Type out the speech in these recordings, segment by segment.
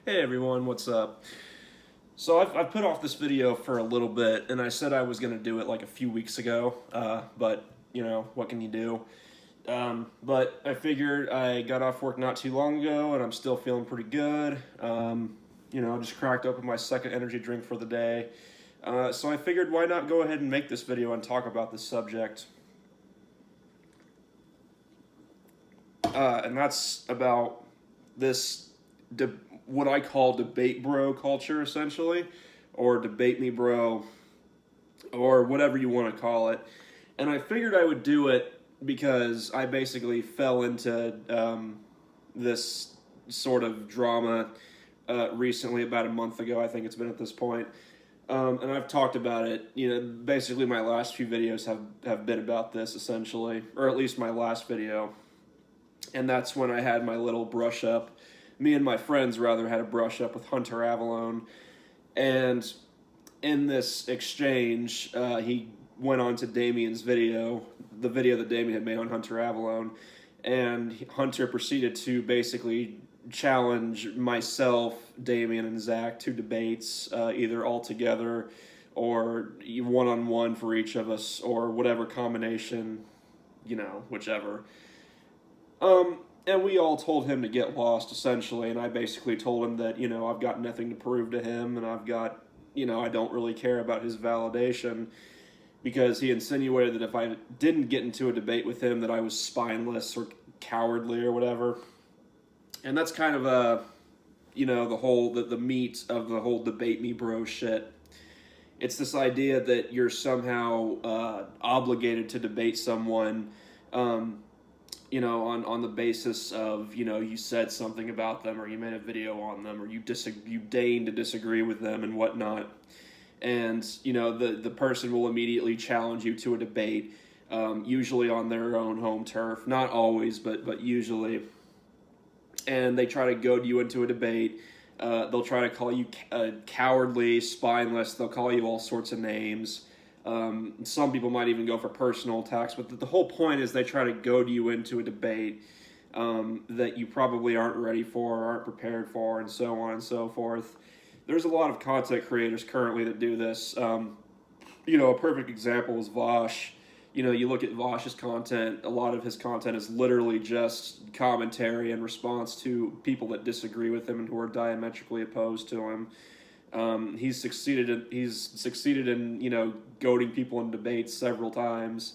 Hey everyone, what's up? So I've put off this video for a little bit, and I said I was going to do it like a few weeks ago, but what can you do? But I figured I got off work not too long ago, and I'm still feeling pretty good. I just cracked open my second energy drink for the day. So I figured why not go ahead and make this video and talk about this subject. And that's about this de- what I call debate bro culture, essentially, or debate me bro, or whatever you want to call it. And I figured I would do it because I basically fell into this sort of drama recently, about a month ago. I think it's been at this point. And I've talked about it. Basically, my last few videos have been about this, essentially, or at least my last video. And that's when I had my little brush up. Me and my friends, rather, had a brush up with Hunter Avallone. And in this exchange, he went on to Damien's video, the video that Damien had made on Hunter Avallone. And Hunter proceeded to basically challenge myself, Damien, and Zach to debates, either all together or one on one for each of us, or whatever combination, whichever. And we all told him to get lost, essentially, and I basically told him that, I've got nothing to prove to him, and I don't really care about his validation, because he insinuated that if I didn't get into a debate with him, that I was spineless or cowardly or whatever. And that's kind of the meat of the whole debate me bro shit. It's this idea that you're somehow obligated to debate someone, on the basis of, you said something about them, or you made a video on them, or you deign to disagree with them and whatnot. And, the person will immediately challenge you to a debate, usually on their own home turf. Not always, but usually. And they try to goad you into a debate. They'll try to call you cowardly, spineless. They'll call you all sorts of names. Some people might even go for personal attacks, but the whole point is they try to goad you into a debate that you probably aren't ready for, aren't prepared for, and so on and so forth. There's a lot of content creators currently that do this. A perfect example is Vosh. You look at Vosh's content, a lot of his content is literally just commentary in response to people that disagree with him and who are diametrically opposed to him. He's succeeded in goading people in debates several times.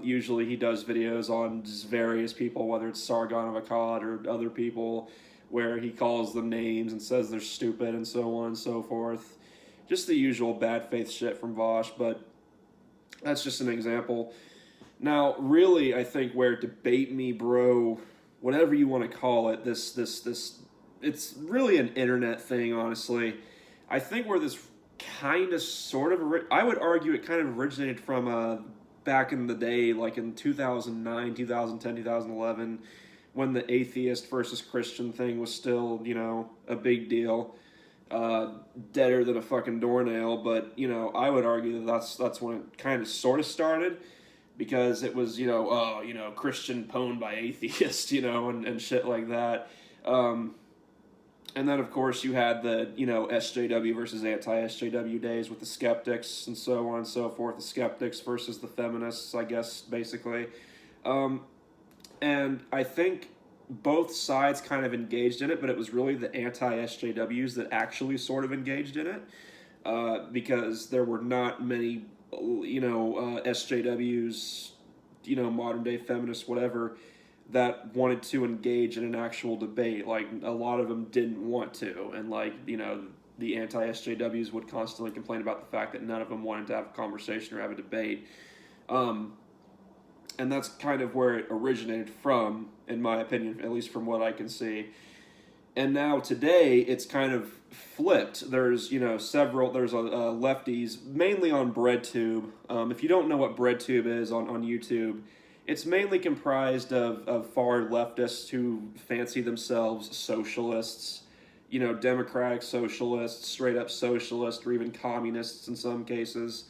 Usually he does videos on just various people, whether it's Sargon of Akkad or other people, where he calls them names and says they're stupid and so on and so forth. Just the usual bad faith shit from Vosh, but that's just an example. Now, really, I think where debate me, bro, whatever you want to call it, this, it's really an internet thing, honestly. I think where this kind of sort of, I would argue it kind of originated from back in the day, like in 2009, 2010, 2011, when the atheist versus Christian thing was still, a big deal. Deader than a fucking doornail, but I would argue that that's when it kind of sort of started, because it was Christian pwned by atheists, and shit like that. And then of course you had the SJW versus anti-SJW days with the skeptics and so on and so forth. The skeptics versus the feminists, I guess, basically. And I think both sides kind of engaged in it, but it was really the anti-SJWs that actually sort of engaged in it, because there were not many, SJWs, modern day feminists, whatever, that wanted to engage in an actual debate. Like, a lot of them didn't want to, and the anti-SJWs would constantly complain about the fact that none of them wanted to have a conversation or have a debate. And that's kind of where it originated from, in my opinion, at least from what I can see. And now today, it's kind of flipped. There's lefties, mainly on BreadTube. If you don't know what BreadTube is on YouTube, it's mainly comprised of far leftists who fancy themselves socialists, democratic socialists, straight up socialists, or even communists in some cases.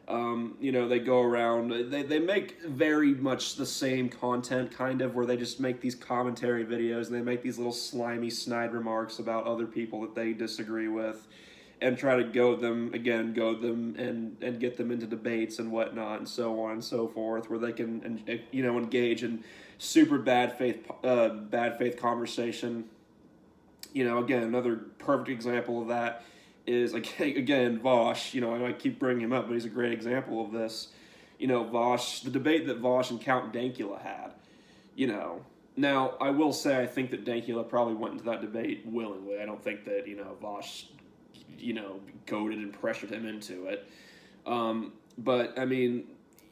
They go around, they make very much the same content, kind of, where they just make these commentary videos, and they make these little slimy, snide remarks about other people that they disagree with, and try to goad them, and get them into debates and whatnot, and so on and so forth, where they can, engage in super bad faith conversation. Again, another perfect example of that is, again, Vosh. I keep bringing him up, but he's a great example of this. Vosh, the debate that Vosh and Count Dankula had. Now, I will say I think that Dankula probably went into that debate willingly. I don't think that, Vosh, goaded and pressured him into it. But, I mean,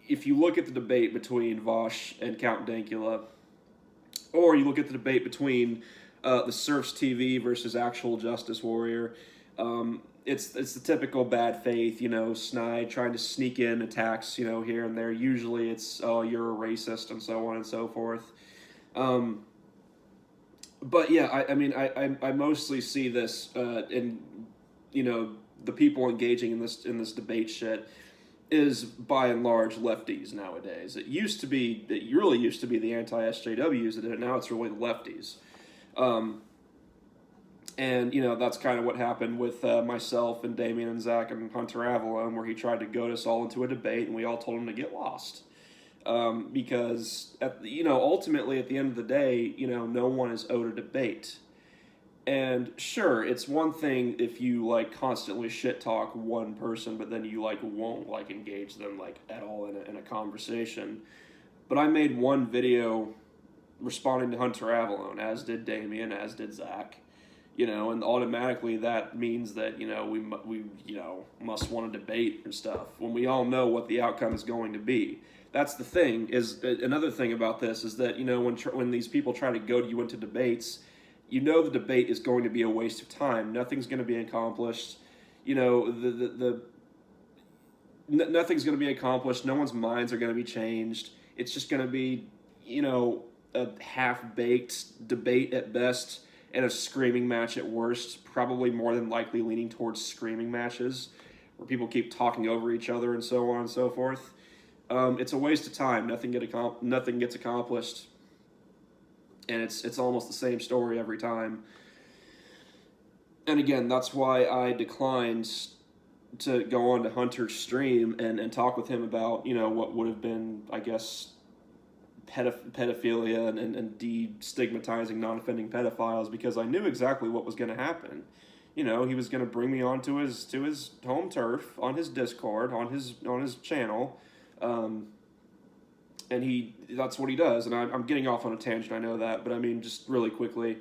if you look at the debate between Vosh and Count Dankula, or you look at the debate between the Serfs TV versus Actual Justice Warrior, it's the typical bad faith, snide, trying to sneak in attacks, here and there. Usually it's, oh, you're a racist, and so on and so forth. But yeah, I mostly see this in, the people engaging in this debate shit is by and large lefties nowadays. It really used to be the anti-SJWs that did it. Now it's really the lefties. And, that's kind of what happened with myself and Damien and Zach and Hunter Avalon, where he tried to goad us all into a debate, and we all told him to get lost. Because, ultimately, at the end of the day, no one is owed a debate. And, sure, it's one thing if you, constantly shit-talk one person, but then you, won't, engage them, at all in a conversation. But I made one video responding to Hunter Avalon, as did Damien, as did Zach. And automatically that means that, we must want to debate and stuff, when we all know what the outcome is going to be. That's the thing, is another thing about this is that, when these people try to goad you into debates, the debate is going to be a waste of time. Nothing's going to be accomplished. Nothing's going to be accomplished. No one's minds are going to be changed. It's just going to be, a half-baked debate at best, and a screaming match at worst, probably more than likely leaning towards screaming matches, where people keep talking over each other and so on and so forth. It's a waste of time. Nothing gets accomplished, and it's almost the same story every time. And again, that's why I declined to go on to Hunter's stream and talk with him about, what would have been, I guess, pedophilia and destigmatizing non-offending pedophiles, because I knew exactly what was going to happen. He was going to bring me on to his home turf, on his Discord, on his channel, and that's what he does. And I'm getting off on a tangent, I know that, but I mean, just really quickly,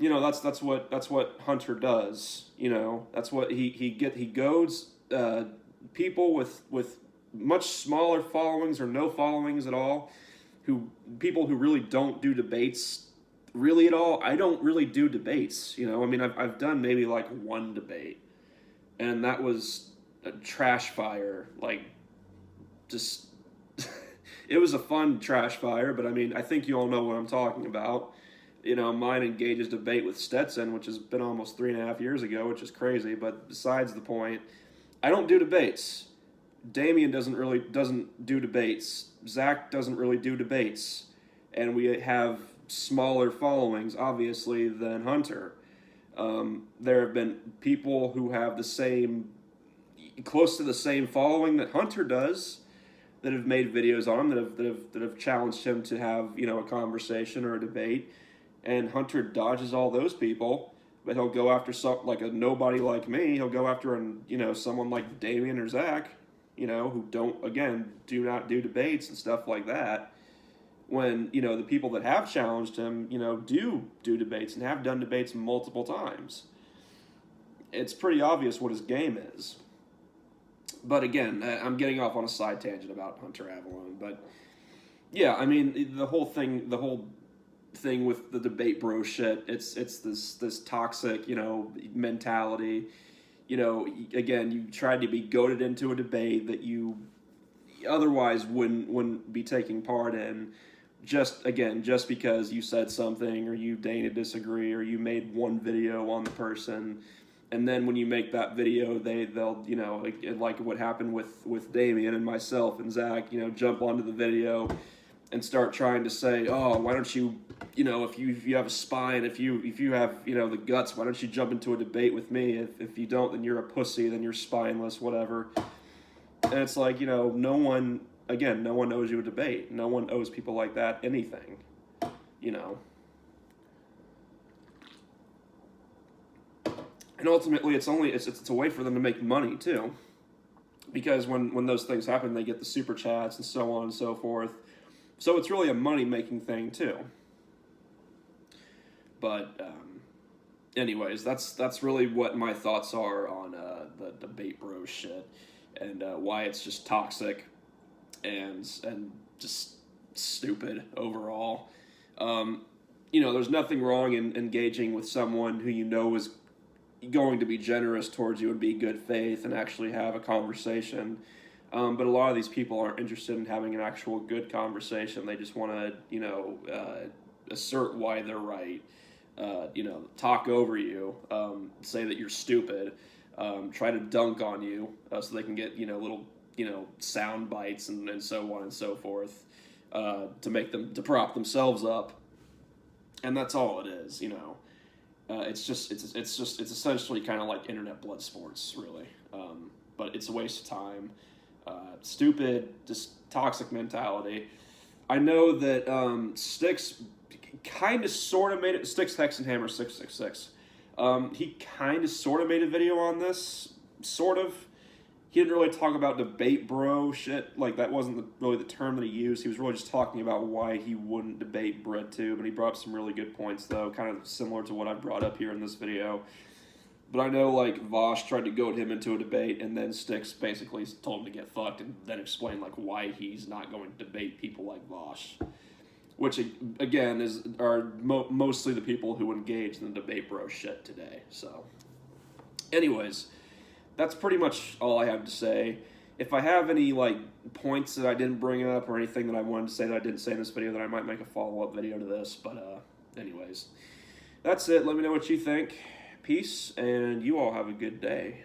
that's what Hunter does. That's what he goads people with much smaller followings or no followings at all, people who really don't do debates really at all. I don't really do debates, I've done maybe one debate, and that was a trash fire, just it was a fun trash fire, but I think you all know what I'm talking about. Mine engages debate with Stetson, which has been almost 3.5 years ago, which is crazy, but besides the point, I don't do debates. Damien doesn't do debates. Zach doesn't really do debates. And we have smaller followings, obviously, than Hunter. There have been people who have close to the same following that Hunter does, that have made videos on him, that have challenged him to have, a conversation or a debate. And Hunter dodges all those people, but he'll go after a nobody like me. He'll go after someone like Damien or Zach, who do not do debates and stuff like that. When, the people that have challenged him, do debates and have done debates multiple times. It's pretty obvious what his game is. But again, I'm getting off on a side tangent about Hunter Avalon. But yeah, the whole thing with the debate bro shit, it's this toxic, mentality. Again, you tried to be goaded into a debate that you otherwise wouldn't be taking part in, just because you said something, or you deigned to disagree, or you made one video on the person, and then when you make that video, they'll you know, like what happened with Damien and myself and Zach, you know, jump onto the video and start trying to say, oh, why don't you, you know, if you have a spine, if you have, you know, the guts, why don't you jump into a debate with me? If you don't, then you're a pussy, then you're spineless, whatever. And it's like, you know, no one owes you a debate. No one owes people like that anything, you know. And ultimately, it's a way for them to make money too, because when those things happen, they get the super chats and so on and so forth. So it's really a money-making thing too. But anyways, that's really what my thoughts are on the debate bro shit, and why it's just toxic and just stupid overall. You know, there's nothing wrong in engaging with someone who you know is going to be generous towards you and be good faith and actually have a conversation. But a lot of these people aren't interested in having an actual good conversation. They just want to, you know, assert why they're right, you know, talk over you, say that you're stupid, try to dunk on you so they can get, you know, little, you know, sound bites and so on and so forth, to prop themselves up. And that's all it is, you know. It's essentially kind of like internet blood sports, really. But it's a waste of time. Stupid, just toxic mentality. I know that Styx kind of sort of made it. Styx Hexenhammer 666. He kind of sort of made a video on this. Sort of. He didn't really talk about debate bro shit. Like, that wasn't really the term that he used. He was really just talking about why he wouldn't debate BreadTube. And he brought up some really good points, though, kind of similar to what I brought up here in this video. But I know, like, Vosh tried to goad him into a debate, and then Styx basically told him to get fucked, and then explained, like, why he's not going to debate people like Vosh. Which, again, are mostly the people who engage in the debate bro shit today. So, anyways, that's pretty much all I have to say. If I have any, like, points that I didn't bring up or anything that I wanted to say that I didn't say in this video, then I might make a follow-up video to this. But, anyways, that's it. Let me know what you think. Peace, and you all have a good day.